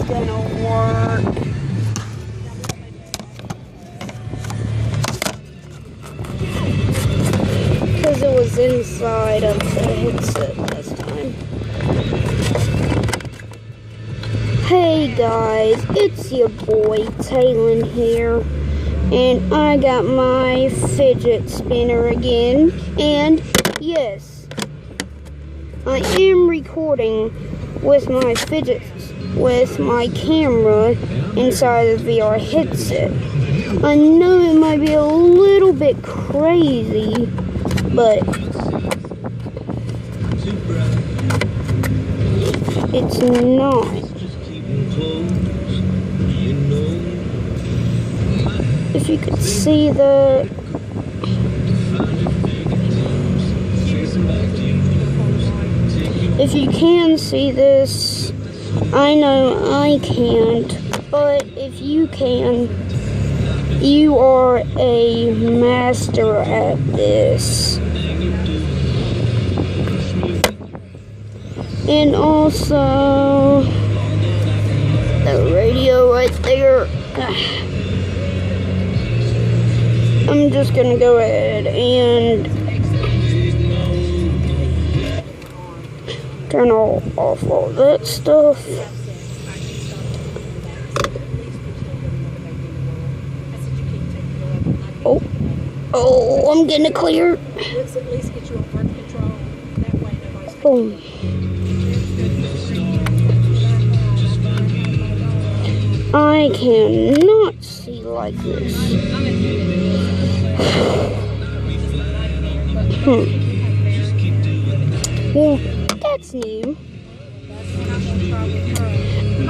gonna work. Because it was inside of the headset last time. Hey guys, it's your boy Talon here. And I got my fidget spinner again. And yes, I am recording with my fidgets, with my camera inside the VR headset. I know it might be a little bit crazy, but it's not. If you could see the if you can see this, I know I can't, but if you can, you are a master at this. And also the radio right there. I'm just gonna go ahead and turn off all that stuff. Oh, I'm getting it clear. Boom. I cannot see like this. Well, that's new.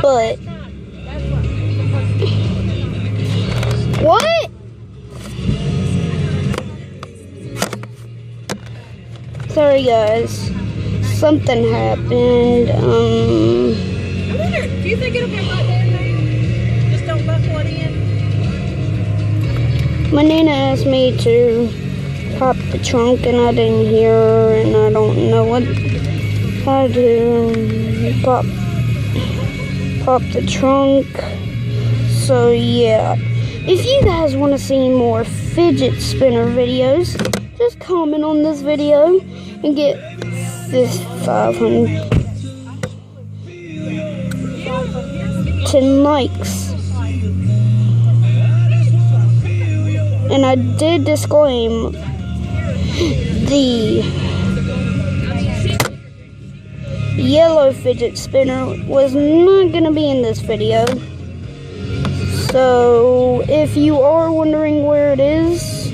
But what? Sorry guys, something happened. I wonder, do you think it'll get right down there? Just don't buckle it in. My Nana asked me to pop the trunk and I didn't hear her, and I don't know how to pop the trunk. So yeah, if you guys want to see more fidget spinner videos, just comment on this video and get this 510 likes. And I did disclaim the yellow fidget spinner was not going to be in this video. So if you are wondering where it is,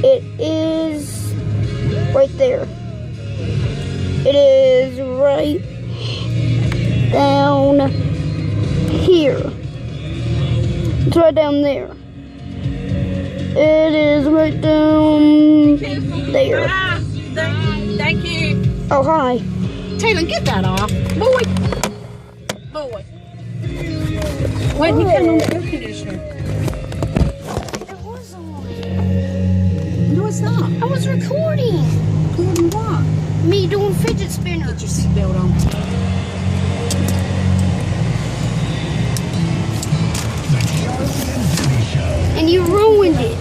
it is right there. It is right down here. It's right down there. It is right down there. Thank you. Oh, hi. Taylor, get that off. Boy. Why didn't you turn on the air conditioner? It was on. No, it's not. I was recording. Recording what? Me doing fidget spinner. Get your seatbelt on. And you ruined it.